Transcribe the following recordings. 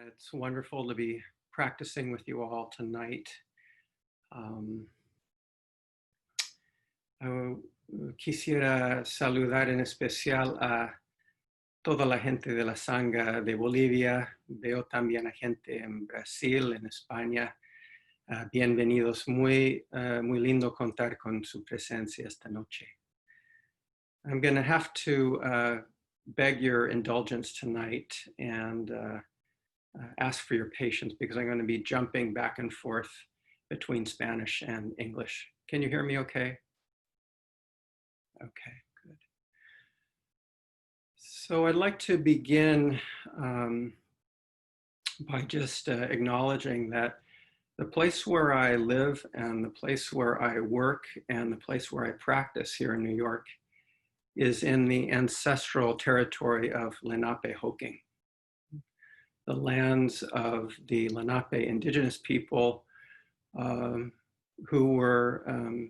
It's wonderful to be practicing with you all tonight. Quisiera saludar en especial a toda la gente de la Sangha de Bolivia. Veo también a gente en Brasil, en España. Bienvenidos. Muy lindo contar con su presencia esta noche. I'm going to have to beg your indulgence tonight and ask for your patience because I'm going to be jumping back and forth between Spanish and English. Can you hear me okay? Okay, good. So I'd like to begin by just acknowledging that the place where I live and the place where I work and the place where I practice here in New York is in the ancestral territory of Lenape-Hoking, the lands of the Lenape indigenous people who were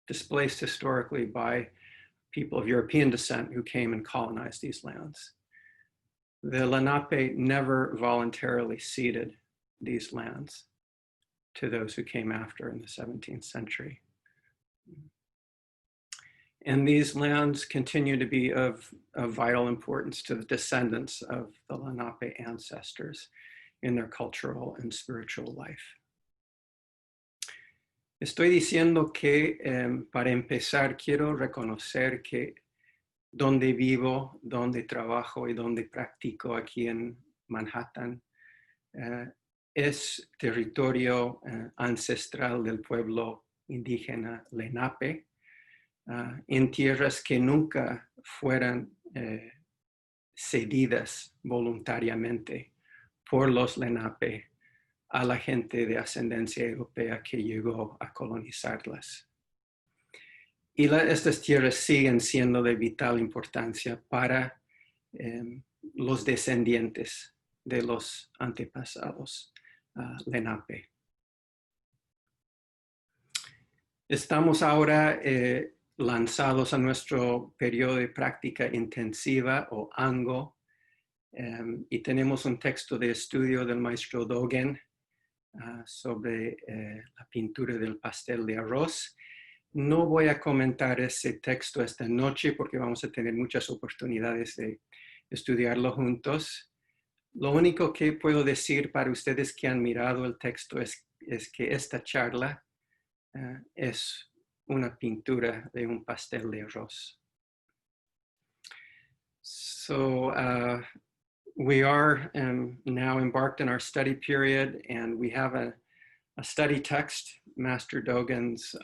displaced historically by people of European descent who came and colonized these lands. The Lenape never voluntarily ceded these lands to those who came after in the 17th century. And these lands continue to be of vital importance to the descendants of the Lenape ancestors in their cultural and spiritual life. Estoy diciendo que para empezar quiero reconocer que donde vivo, donde trabajo y donde practico aquí en Manhattan es territorio ancestral del pueblo indígena Lenape, en tierras que nunca fueran cedidas voluntariamente por los Lenape a la gente de ascendencia europea que llegó a colonizarlas. Y estas tierras siguen siendo de vital importancia para los descendientes de los antepasados Lenape. Estamos ahora lanzados a nuestro periodo de práctica intensiva o ango y tenemos un texto de estudio del maestro Dogen sobre la pintura del pastel de arroz. No voy a comentar ese texto esta noche porque vamos a tener muchas oportunidades de estudiarlo juntos. Lo único que puedo decir para ustedes que han mirado el texto es que esta charla es una pintura de un pastel de arroz. So we are now embarked in our study period, and we have a study text, Master Dogen's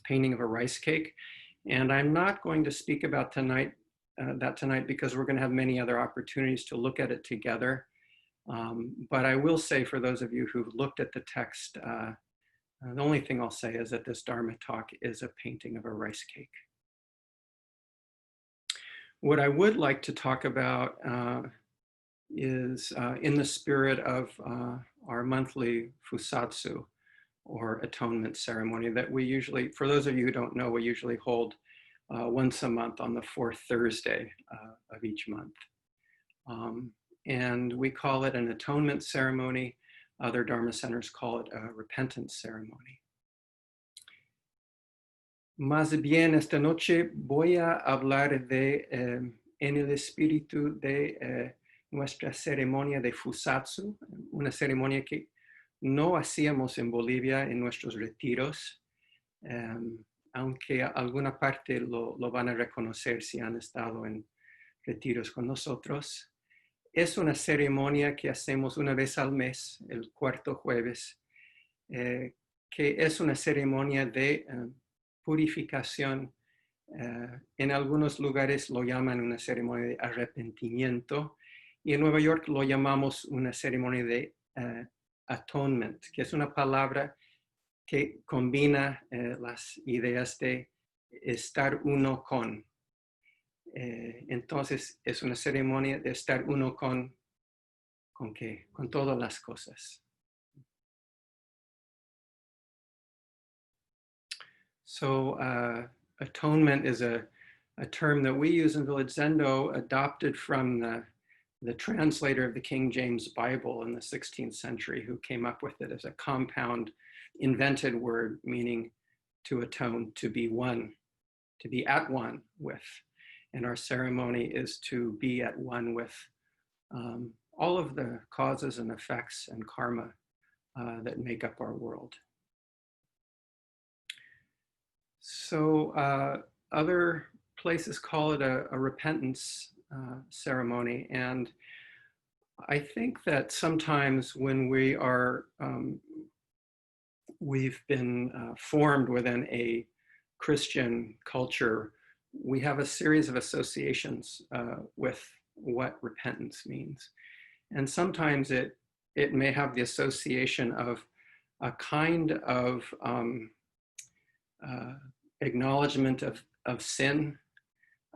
painting of a rice cake. And I'm not going to speak about that tonight because we're going to have many other opportunities to look at it together. But I will say for those of you who've looked at the text, the only thing I'll say is that this Dharma talk is a painting of a rice cake. What I would like to talk about is in the spirit of our monthly fusatsu, or atonement ceremony that we usually, for those of you who don't know, we usually hold once a month on the fourth Thursday of each month. And we call it an atonement ceremony. Other Dharma centers call it a repentance ceremony. Más bien, esta noche voy a hablar de, en el espíritu de nuestra ceremonia de fusatsu, una ceremonia que no hacíamos en Bolivia en nuestros retiros, aunque alguna parte lo van a reconocer si han estado en retiros con nosotros. Es una ceremonia que hacemos una vez al mes, el cuarto jueves, que es una ceremonia de purificación. En algunos lugares lo llaman una ceremonia de arrepentimiento y en Nueva York lo llamamos una ceremonia de atonement, que es una palabra que combina las ideas de estar uno con. Entonces es una ceremonia de estar uno ¿con qué? Con todas las cosas. So atonement is a term that we use in Village Zendo, adopted from the the translator of the King James Bible in the 16th century, who came up with it as a compound, invented word meaning to atone, to be one, to be at one with. And our ceremony is to be at one with all of the causes and effects and karma that make up our world. So other places call it a repentance ceremony. And I think that sometimes when we are, we've been formed within a Christian culture, we have a series of associations with what repentance means. And sometimes it may have the association of a kind of acknowledgement of sin,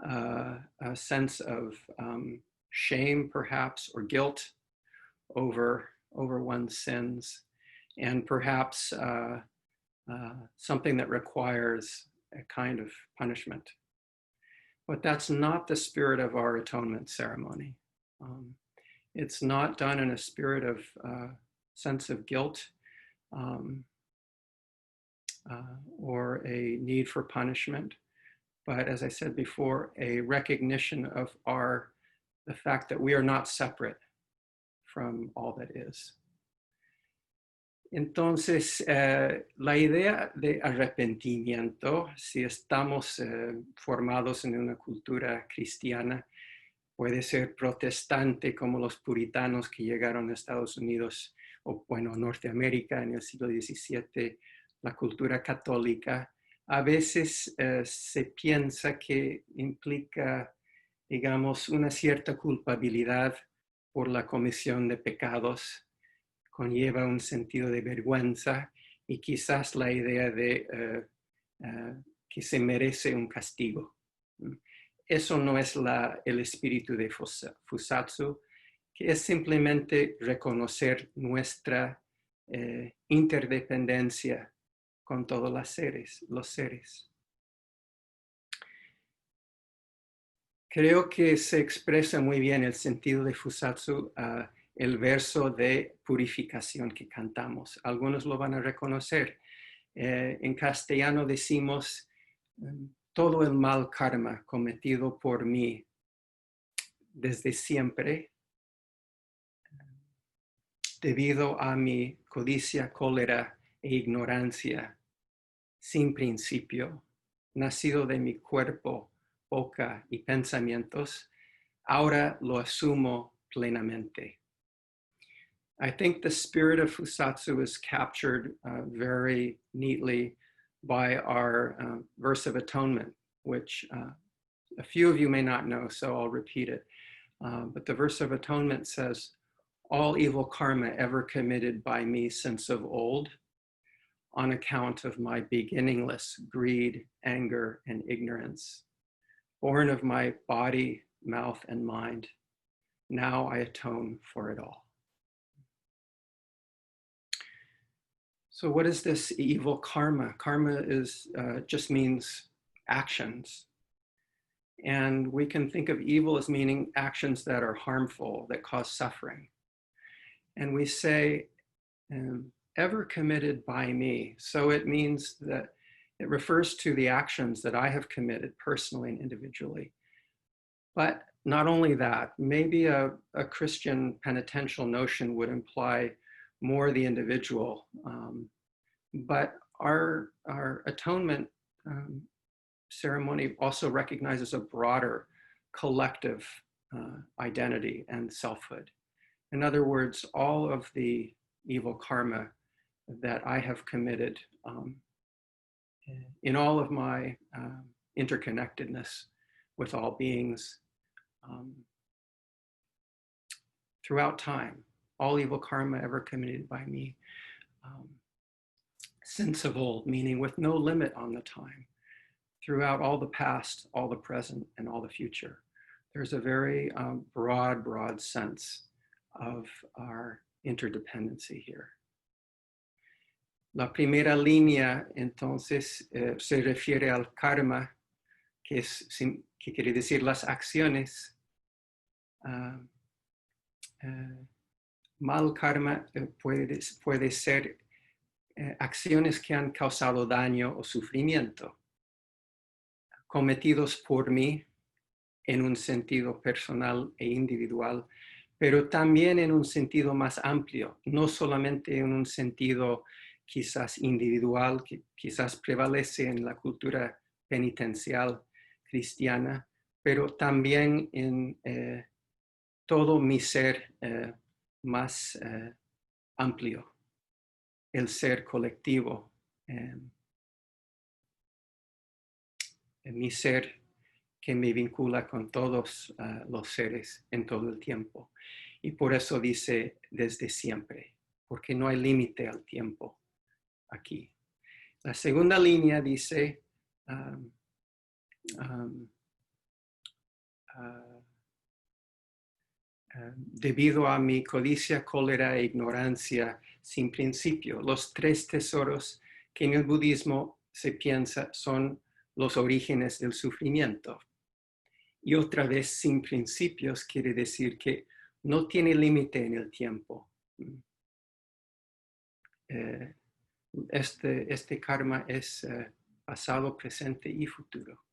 a sense of shame perhaps, or guilt over one's sins, and perhaps something that requires a kind of punishment. But that's not the spirit of our atonement ceremony. It's not done in a spirit of sense of guilt or a need for punishment, but as I said before, a recognition of the fact that we are not separate from all that is. Entonces, la idea de arrepentimiento, si estamos formados en una cultura cristiana, puede ser protestante como los puritanos que llegaron a Estados Unidos, o bueno, Norteamérica en el siglo XVII, la cultura católica. A veces se piensa que implica, digamos, una cierta culpabilidad por la comisión de pecados, conlleva un sentido de vergüenza y quizás la idea de que se merece un castigo. Eso no es el espíritu de Fusatsu, que es simplemente reconocer nuestra interdependencia con todos los seres. Creo que se expresa muy bien el sentido de Fusatsu el verso de purificación que cantamos. Algunos lo van a reconocer. En castellano decimos, todo el mal karma cometido por mí desde siempre, debido a mi codicia, cólera e ignorancia, sin principio, nacido de mi cuerpo, boca y pensamientos, ahora lo asumo plenamente. I think the spirit of Fusatsu is captured very neatly by our verse of atonement, which a few of you may not know, so I'll repeat it. But the verse of atonement says, all evil karma ever committed by me since of old, on account of my beginningless greed, anger, and ignorance, born of my body, mouth, and mind, now I atone for it all. So what is this evil karma? Karma just means actions. And we can think of evil as meaning actions that are harmful, that cause suffering. And we say, ever committed by me. So it means that it refers to the actions that I have committed personally and individually. But not only that, maybe a Christian penitential notion would imply more the individual. But our atonement ceremony also recognizes a broader collective identity and selfhood. In other words, all of the evil karma that I have committed in all of my interconnectedness with all beings throughout time, all evil karma ever committed by me, since of old, meaning with no limit on the time, throughout all the past, all the present, and all the future. There's a very broad sense of our interdependency here. La primera línea, entonces, se refiere al karma, que quiere decir las acciones mal karma puede ser acciones que han causado daño o sufrimiento, cometidos por mí en un sentido personal e individual, pero también en un sentido más amplio, no solamente en un sentido quizás individual, que quizás prevalece en la cultura penitencial cristiana, pero también en todo mi ser más amplio, el ser colectivo, mi ser que me vincula con todos los seres en todo el tiempo. Y por eso dice desde siempre, porque no hay límite al tiempo aquí. La segunda línea dice, debido a mi codicia, cólera e ignorancia sin principio, los tres tesoros que en el budismo se piensa son los orígenes del sufrimiento. Y otra vez, sin principios quiere decir que no tiene límite en el tiempo. Este karma es pasado, presente y futuro.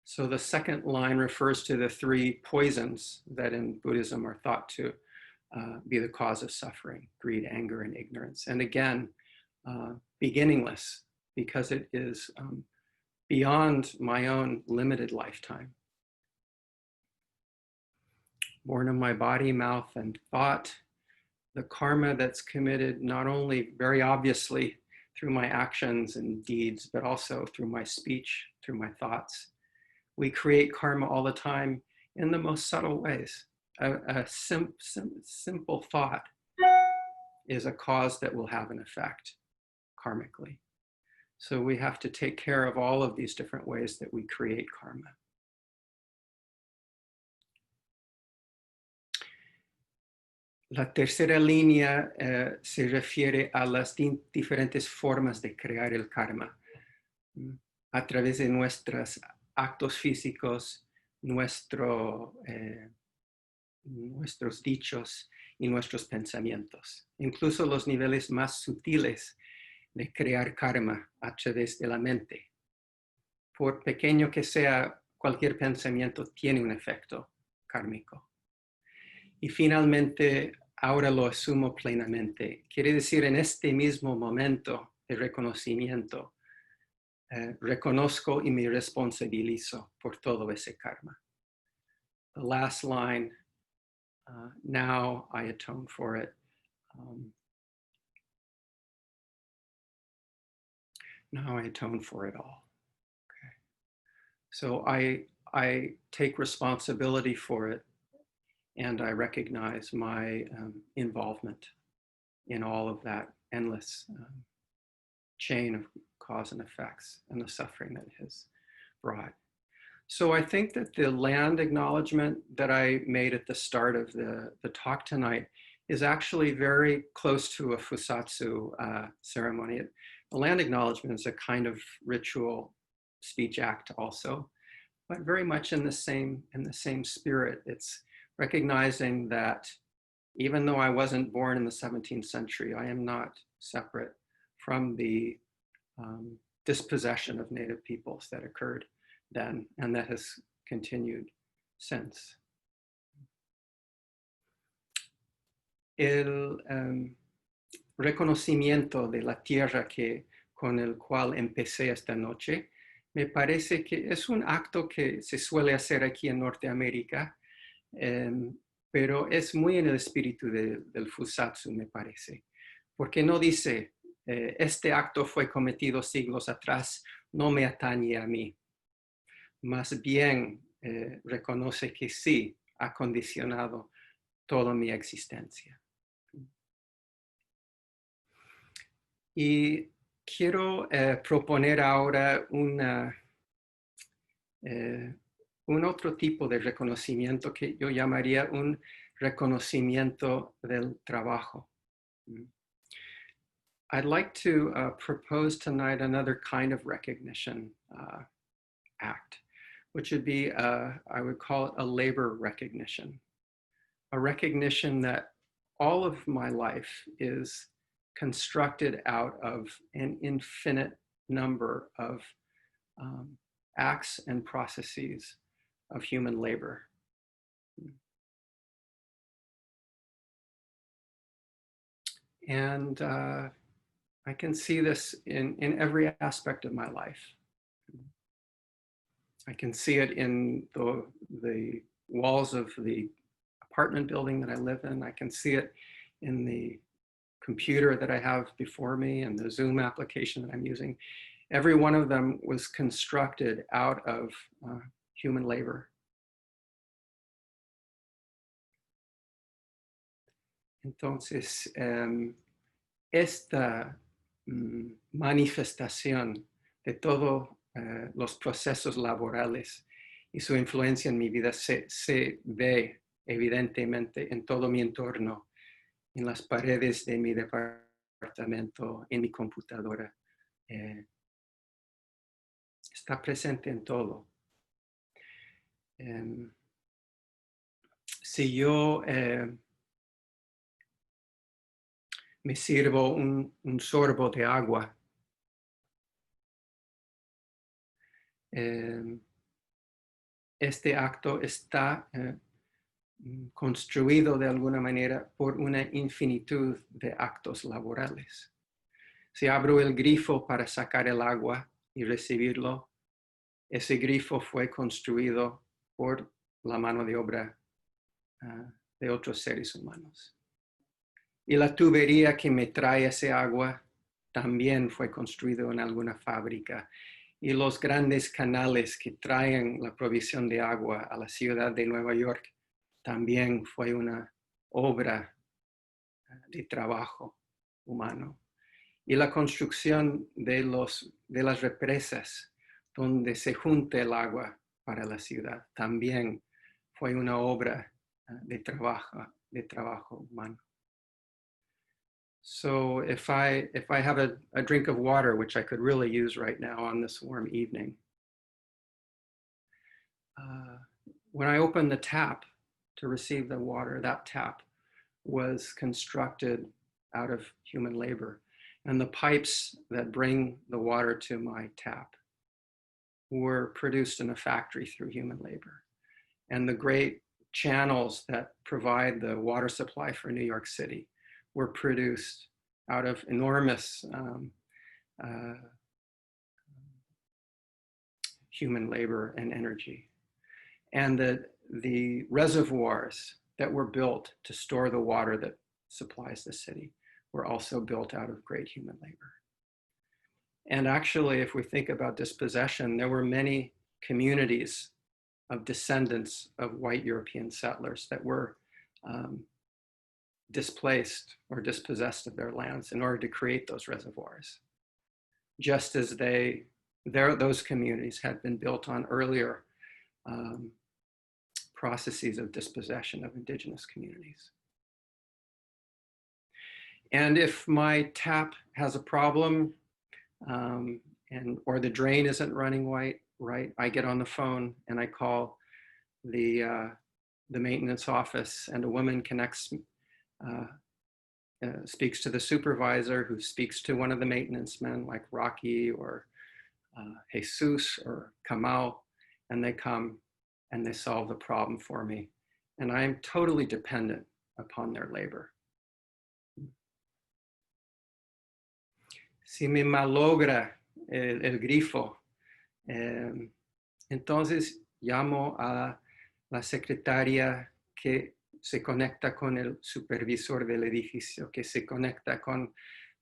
So the second line refers to the three poisons that in Buddhism are thought to be the cause of suffering: greed, anger, and ignorance. And again, beginningless, because it is beyond my own limited lifetime. Born of my body, mouth, and thought, the karma that's committed not only very obviously through my actions and deeds, but also through my speech, through my thoughts. We create karma all the time in the most subtle ways. A simple thought is a cause that will have an effect karmically. So we have to take care of all of these different ways that we create karma. La tercera línea se refiere a las diferentes formas de crear el karma a través de nuestros actos físicos, nuestros dichos y nuestros pensamientos. Incluso los niveles más sutiles de crear karma a través de la mente. Por pequeño que sea, cualquier pensamiento tiene un efecto kármico. Y finalmente, ahora lo asumo plenamente. Quiere decir, en este mismo momento de reconocimiento, reconozco y me responsabilizo por todo ese karma. The last line, now I atone for it. Now I atone for it all. Okay. So I take responsibility for it, and I recognize my involvement in all of that endless chain of cause and effects and the suffering that it has brought. So I think that the land acknowledgement that I made at the start of the talk tonight is actually very close to a fusatsu ceremony. The land acknowledgement is a kind of ritual speech act also, but very much in the same spirit. It's recognizing that even though I wasn't born in the 17th century, I am not separate from the dispossession of native peoples that occurred then and that has continued since. El reconocimiento de la tierra con el cual empecé esta noche, me parece que es un acto que se suele hacer aquí en Norteamérica, pero es muy en el espíritu del Fusatsu, me parece, porque no dice, este acto fue cometido siglos atrás, no me atañe a mí. Más bien reconoce que sí, ha condicionado toda mi existencia. Y quiero proponer ahora un otro tipo de reconocimiento que yo llamaría un reconocimiento del trabajo. I'd like to propose tonight another kind of recognition act, which would be, I would call it a labor recognition. a recognition that all of my life is constructed out of an infinite number of acts and processes of human labor. And I can see this in every aspect of my life. I can see it in the walls of the apartment building that I live in. I can see it in the computer that I have before me and the Zoom application that I'm using. Every one of them was constructed out of human labor. Entonces, esta manifestación de todos los procesos laborales y su influencia en mi vida se ve evidentemente en todo mi entorno, en las paredes de mi departamento, en mi computadora. Está presente en todo. Si yo me sirvo un sorbo de agua, este acto está construido de alguna manera por una infinitud de actos laborales. Si abro el grifo para sacar el agua y recibirlo, ese grifo fue construido por la mano de obra de otros seres humanos. Y la tubería que me trae ese agua también fue construido en alguna fábrica. Y los grandes canales que traen la provisión de agua a la ciudad de Nueva York también fue una obra de trabajo humano. Y la construcción de las represas donde se junta el agua para la ciudad también fue una obra de trabajo humano. So if I have a drink of water, which I could really use right now on this warm evening, when I open the tap to receive the water, that tap was constructed out of human labor. And the pipes that bring the water to my tap were produced in a factory through human labor. And the great channels that provide the water supply for New York City were produced out of enormous human labor and energy. And the reservoirs that were built to store the water that supplies the city were also built out of great human labor. And actually, if we think about dispossession, there were many communities of descendants of white European settlers that were displaced or dispossessed of their lands in order to create those reservoirs, just as those communities had been built on earlier processes of dispossession of indigenous communities. And if my tap has a problem or the drain isn't running right, I get on the phone and I call the maintenance office, and a woman speaks to the supervisor, who speaks to one of the maintenance men like Rocky or Jesus or Kamau, and they come and they solve the problem for me. And I am totally dependent upon their labor. Si me malogra el grifo, entonces llamo a la secretaria que se conecta con el supervisor del edificio, que se conecta con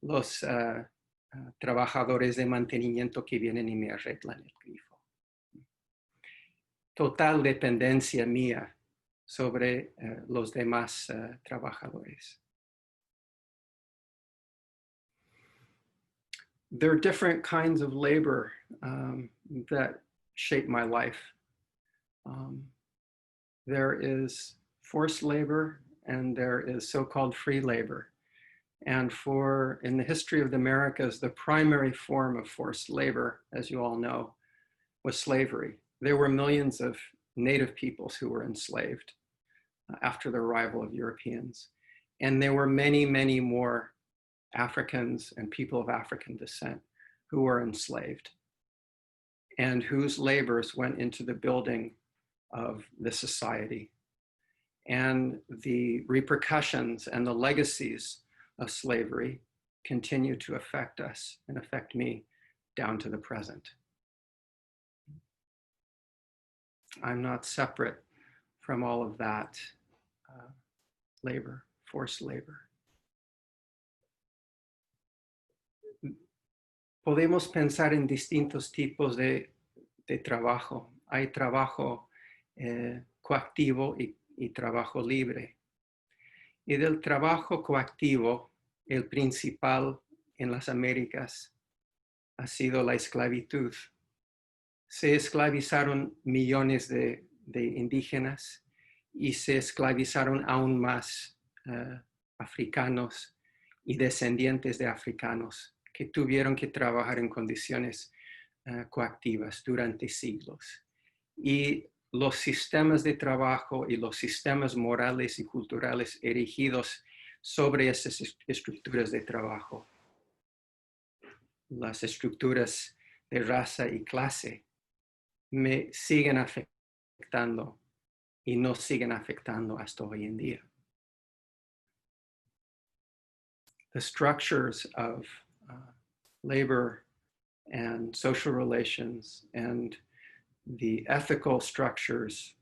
los trabajadores de mantenimiento que vienen y me arreglan el grifo. Total dependencia mía sobre los demás trabajadores. There are different kinds of labor that shape my life. There is forced labor and there is so-called free labor. And in the history of the Americas, the primary form of forced labor, as you all know, was slavery. There were millions of native peoples who were enslaved. after the arrival of Europeans. And there were many, many more Africans and people of African descent who were enslaved and whose labors went into the building of the society. And the repercussions and the legacies of slavery continue to affect us and affect me down to the present. I'm not separate from all of that labor, forced labor. Podemos pensar en distintos tipos de trabajo. Hay trabajo coactivo y trabajo libre. Y del trabajo coactivo, el principal en las Américas ha sido la esclavitud. Se esclavizaron millones de indígenas y se esclavizaron aún más africanos y descendientes de africanos que tuvieron que trabajar en condiciones coactivas durante siglos. Y los sistemas de trabajo y los sistemas morales y culturales erigidos sobre esas estructuras de trabajo, las estructuras de raza y clase, me siguen afectando y nos siguen afectando hasta hoy en día. The structures of labor and social relations and the ethical structures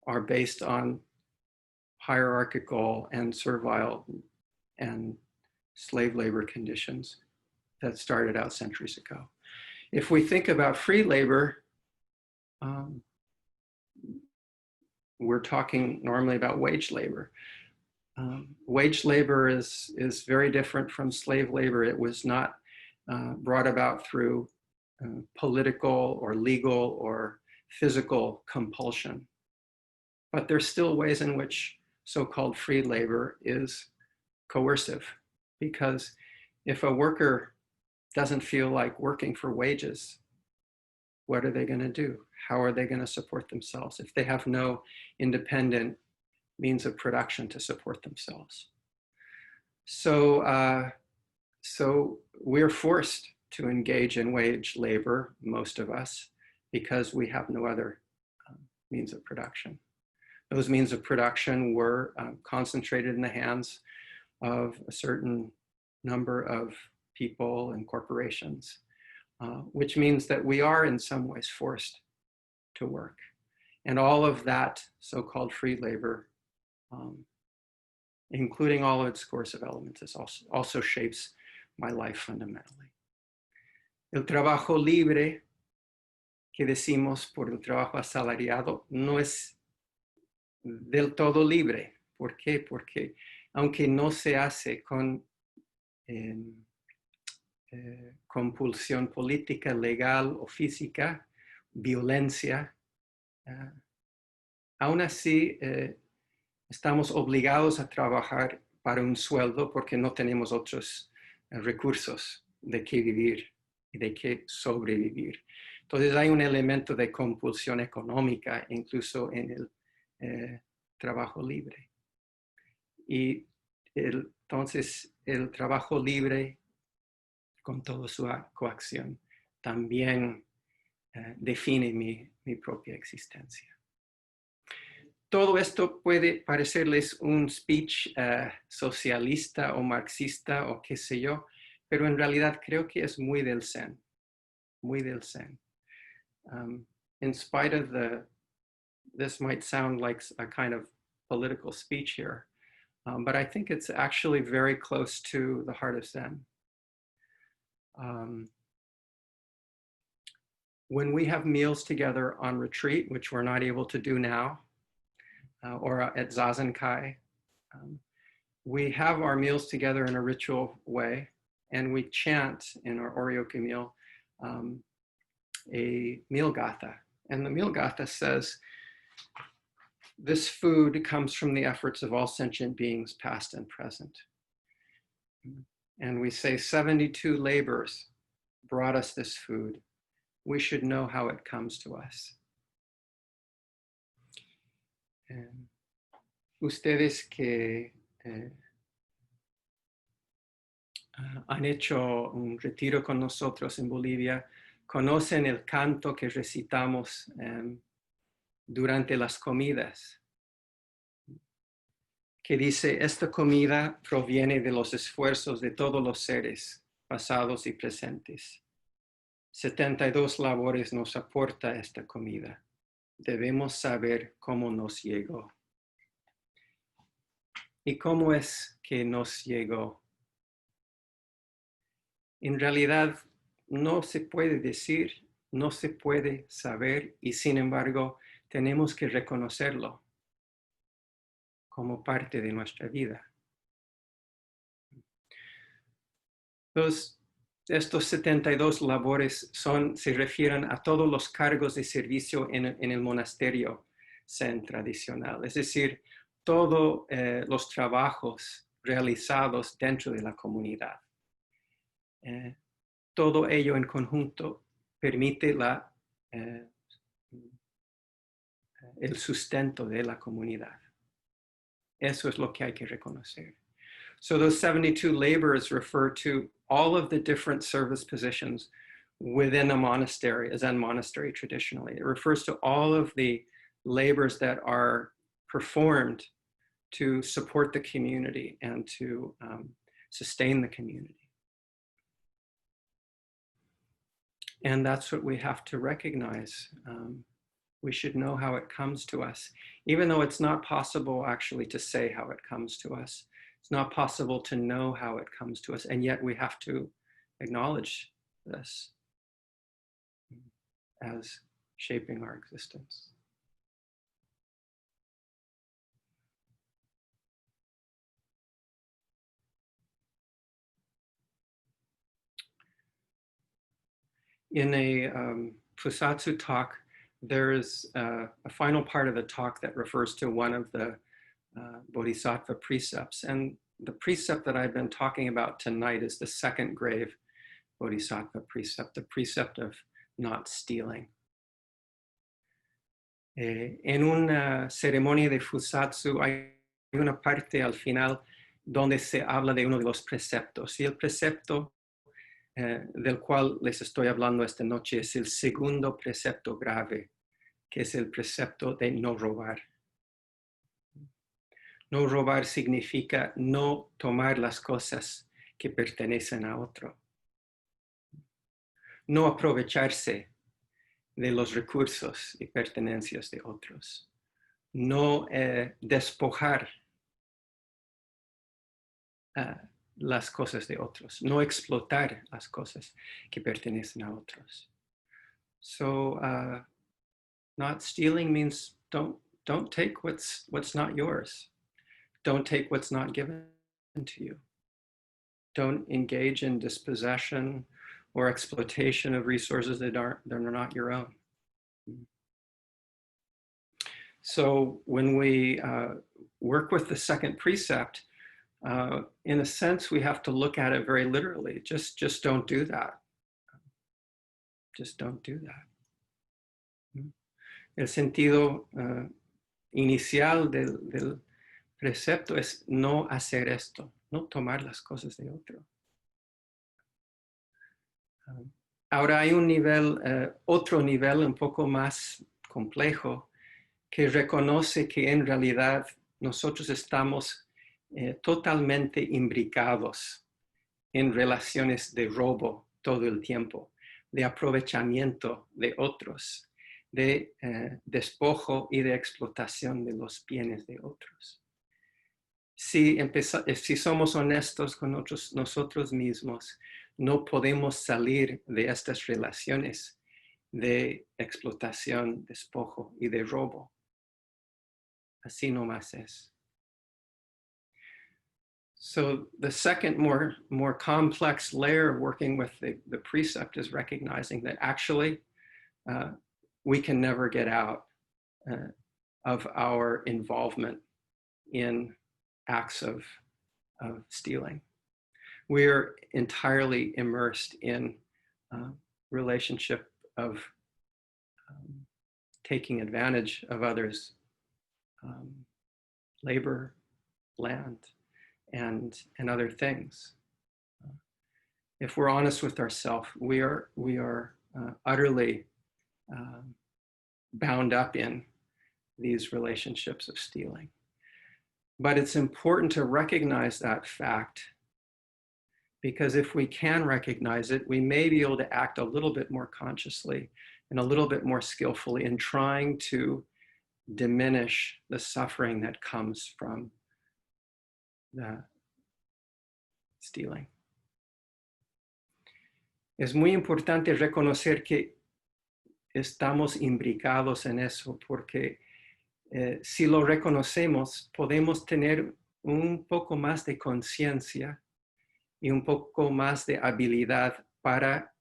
are based on hierarchical and servile and slave labor conditions that started out centuries ago. If we think about free labor, we're talking normally about wage labor. Wage labor is very different from slave labor. It was not brought about through political or legal or physical compulsion. But there's still ways in which so-called free labor is coercive, because if a worker doesn't feel like working for wages, what are they going to do? How are they going to support themselves if they have no independent means of production to support themselves? So we're forced to engage in wage labor, most of us, because we have no other means of production. Those means of production were concentrated in the hands of a certain number of people and corporations, which means that we are in some ways forced to work. And all of that so-called free labor, including all of its coercive elements, is also shapes my life fundamentally. El trabajo libre que decimos por el trabajo asalariado no es del todo libre. ¿Por qué? Porque aunque no se hace con compulsión política, legal o física, violencia, aún así estamos obligados a trabajar para un sueldo porque no tenemos otros recursos de qué vivir y de qué sobrevivir. Entonces hay un elemento de compulsión económica incluso en el trabajo libre. Y entonces el trabajo libre, con toda su coacción, también define mi propia existencia. Todo esto puede parecerles un speech socialista o marxista o qué sé yo, pero en realidad creo que es muy del Zen, muy del Zen. In spite of this might sound like a kind of political speech here, but I think it's actually very close to the heart of Zen. When we have meals together on retreat, which we're not able to do now, or at Zazen Kai, we have our meals together in a ritual way, and we chant in our Oryoka meal a meal gatha. And the meal gatha says, this food comes from the efforts of all sentient beings, past and present. And we say 72 labors brought us this food. We should know how it comes to us. And ustedes que han hecho un retiro con nosotros en Bolivia, conocen el canto que recitamos durante las comidas, que dice: esta comida proviene de los esfuerzos de todos los seres, pasados y presentes. 72 labores nos aporta esta comida. Debemos saber cómo nos llegó. ¿Y cómo es que nos llegó? En realidad no se puede decir, no se puede saber, y sin embargo tenemos que reconocerlo como parte de nuestra vida. Entonces, estos 72 labores se refieren a todos los cargos de servicio en el monasterio Zen tradicional, es decir, todos los trabajos realizados dentro de la comunidad. Todo ello en conjunto permite el sustento de la comunidad. Eso es lo que hay que reconocer. So those 72 laborers refer to all of the different service positions within a monastery, a Zen monastery traditionally. It refers to all of the labors that are performed to support the community and to sustain the community. And that's what we have to recognize. We should know how it comes to us, even though it's not possible actually to say how it comes to us. It's not possible to know how it comes to us, and yet we have to acknowledge this as shaping our existence. In a Fusatsu talk, there's a final part of the talk that refers to one of the Bodhisattva precepts. And the precept that I've been talking about tonight is the second grave Bodhisattva precept, the precept of not stealing. En una ceremonia de Fusatsu hay una parte al final donde se habla de uno de los preceptos. Y el precepto del cual les estoy hablando esta noche es el segundo precepto grave, que es el precepto de no robar. No robar significa no tomar las cosas que pertenecen a otro. No aprovecharse de los recursos y pertenencias de otros. No despojar las cosas de otros. No explotar las cosas que pertenecen a otros. So not stealing means don't take what's not yours. Don't take what's not given to you. Don't engage in dispossession or exploitation of resources that are not your own. So when we work with the second precept, in a sense, we have to look at it very literally. Just don't do that. Just don't do that. El sentido inicial del precepto es no hacer esto, no tomar las cosas de otro. Ahora hay un nivel, otro nivel un poco más complejo que reconoce que en realidad nosotros estamos totalmente imbricados en relaciones de robo todo el tiempo, de aprovechamiento de otros, de despojo y de explotación de los bienes de otros. Si somos honestos con nosotros mismos, no podemos salir de estas relaciones de explotación, despojo y de robo. Así nomás es. So the second more complex layer of working with the precept is recognizing that actually we can never get out of our involvement in acts of stealing. We're entirely immersed in relationship of taking advantage of others, labor, land, and other things. If we're honest with ourselves, we are utterly bound up in these relationships of stealing. But it's important to recognize that fact, because if we can recognize it, we may be able to act a little bit more consciously and a little bit more skillfully in trying to diminish the suffering that comes from the stealing. Es muy importante reconocer que estamos imbricados en eso, porque si lo reconocemos, podemos tener un poco más de conciencia y un poco más de habilidad para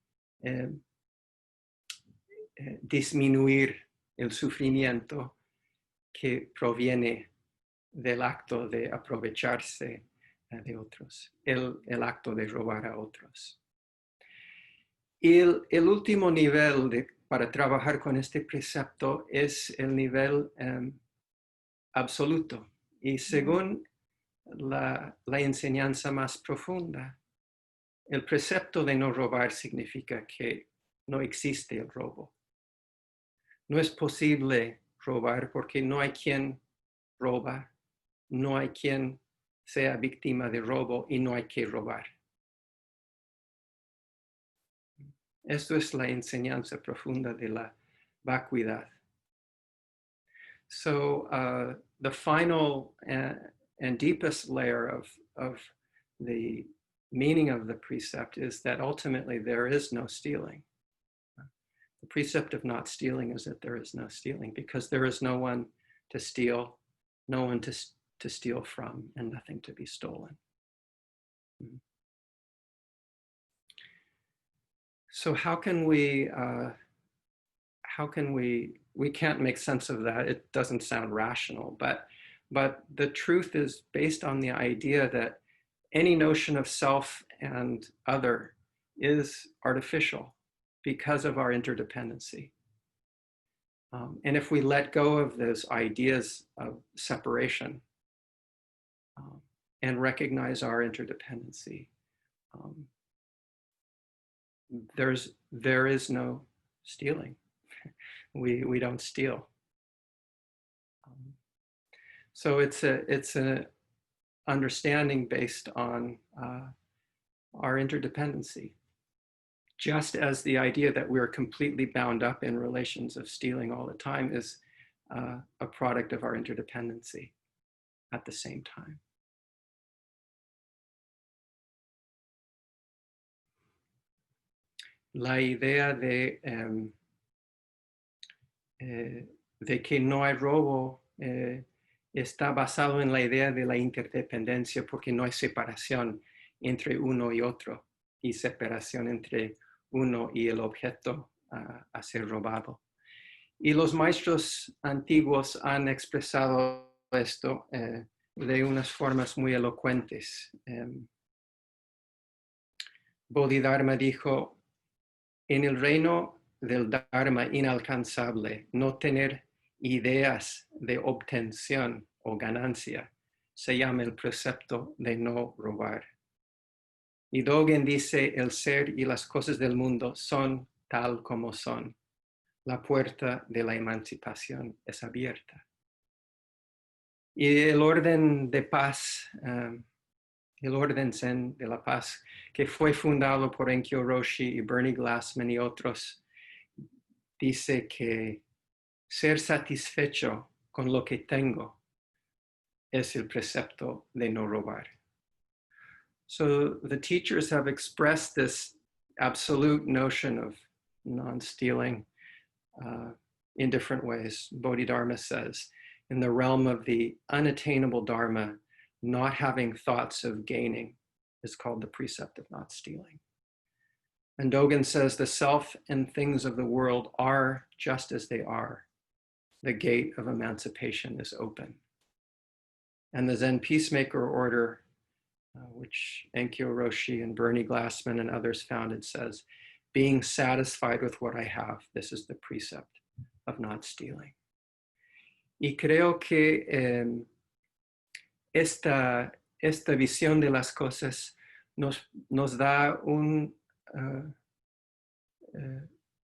disminuir el sufrimiento que proviene del acto de aprovecharse de otros, el acto de robar a otros. Y el último nivel para trabajar con este precepto es el nivel absoluto. Y según la enseñanza más profunda, el precepto de no robar significa que no existe el robo. No es posible robar porque no hay quien roba, no hay quien sea víctima de robo y no hay que robar. Esto es la enseñanza profunda de la vacuidad. So the final and deepest layer of the meaning of the precept is that ultimately there is no stealing. The precept of not stealing is that there is no stealing, because there is no one to steal, no one to steal from, and nothing to be stolen. So how can we can't make sense of that. It doesn't sound rational, but the truth is based on the idea that any notion of self and other is artificial because of our interdependency. And if we let go of those ideas of separation and recognize our interdependency, there is no stealing. We don't steal. So it's an understanding based on our interdependency. Just as the idea that we're completely bound up in relations of stealing all the time is a product of our interdependency at the same time. La idea de que no hay robo está basado en la idea de la interdependencia, porque no hay separación entre uno y otro y separación entre uno y el objeto a ser robado. Y los maestros antiguos han expresado esto de unas formas muy elocuentes. Bodhidharma dijo: en el reino del Dharma inalcanzable, no tener ideas de obtención o ganancia se llama el precepto de no robar. Y Dogen dice: el ser y las cosas del mundo son tal como son. La puerta de la emancipación es abierta. Y el orden de paz, el orden Zen de la paz, que fue fundado por Enkyo Roshi y Bernie Glassman y otros, dice que ser satisfecho con lo que tengo es el precepto de no robar. So the teachers have expressed this absolute notion of non-stealing in different ways. Bodhidharma says, in the realm of the unattainable Dharma, not having thoughts of gaining is called the precept of not stealing. And Dogen says the self and things of the world are just as they are. The gate of emancipation is open. And the Zen Peacemaker Order, which Enkyo Roshi and Bernie Glassman and others founded, says, being satisfied with what I have, this is the precept of not stealing. Y creo que esta visión de las cosas nos da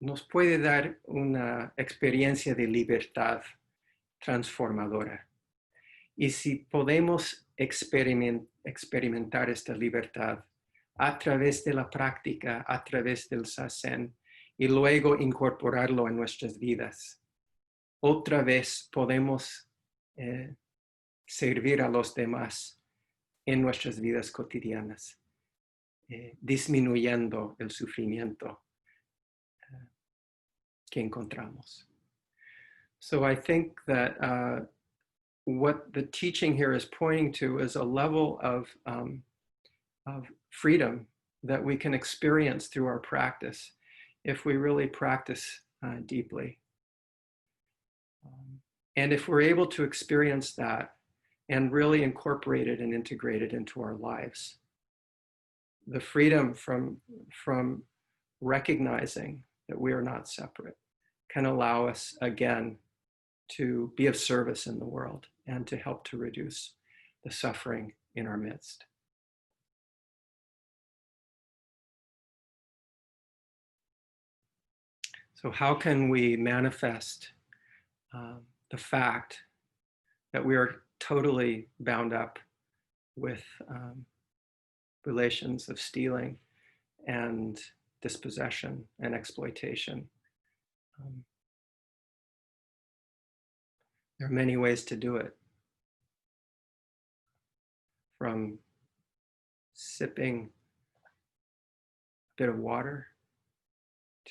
nos puede dar una experiencia de libertad transformadora. Y si podemos experimentar esta libertad a través de la práctica, a través del zazen, y luego incorporarlo en nuestras vidas, otra vez podemos servir a los demás en nuestras vidas cotidianas, disminuyendo el sufrimiento que encontramos. So I think that what the teaching here is pointing to is a level of freedom that we can experience through our practice if we really practice deeply. And if we're able to experience that and really incorporate it and integrate it into our lives, the freedom from recognizing that we are not separate can allow us again to be of service in the world and to help to reduce the suffering in our midst. So how can we manifest the fact that we are totally bound up with relations of stealing and dispossession and exploitation? There are many ways to do it. From sipping a bit of water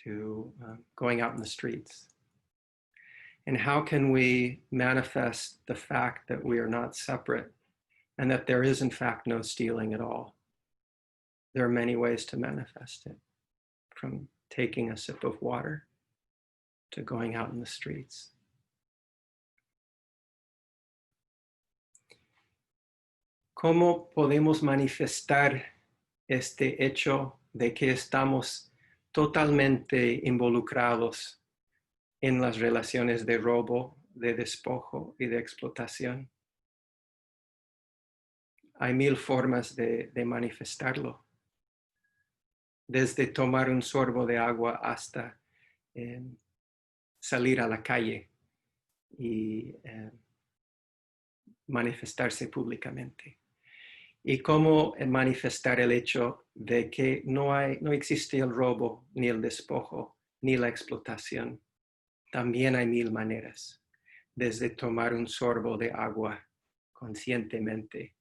to going out in the streets. And how can we manifest the fact that we are not separate and that there is in fact no stealing at all? There are many ways to manifest it, from taking a sip of water to going out in the streets. ¿Cómo podemos manifestar este hecho de que estamos totalmente involucrados en las relaciones de robo, de despojo y de explotación? Hay mil formas de manifestarlo, desde tomar un sorbo de agua hasta salir a la calle y manifestarse públicamente. Y cómo manifestar el hecho de que no existe el robo, ni el despojo, ni la explotación. También hay mil maneras, desde tomar un sorbo de agua conscientemente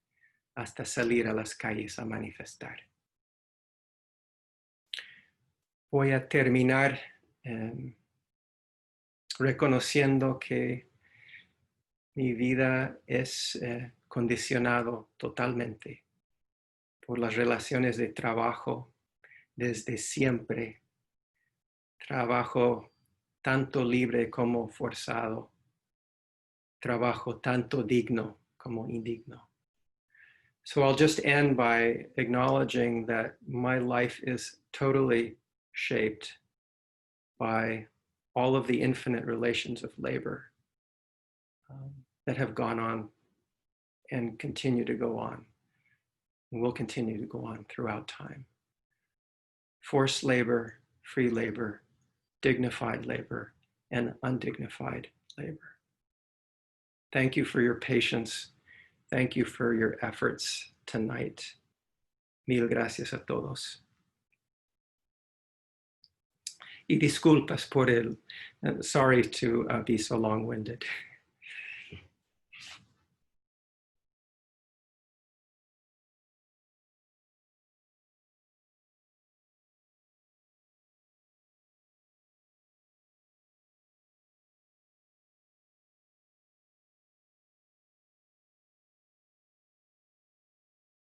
hasta salir a las calles a manifestar. Voy a terminar reconociendo que mi vida es condicionado totalmente por las relaciones de trabajo desde siempre. Trabajo tanto libre como forzado. Trabajo tanto digno como indigno. So I'll just end by acknowledging that my life is totally shaped by all of the infinite relations of labor that have gone on and continue to go on, and will continue to go on throughout time. Forced labor, free labor, dignified labor, and undignified labor. Thank you for your patience. Thank you for your efforts tonight. Mil gracias a todos. Y disculpas por sorry to be so long-winded.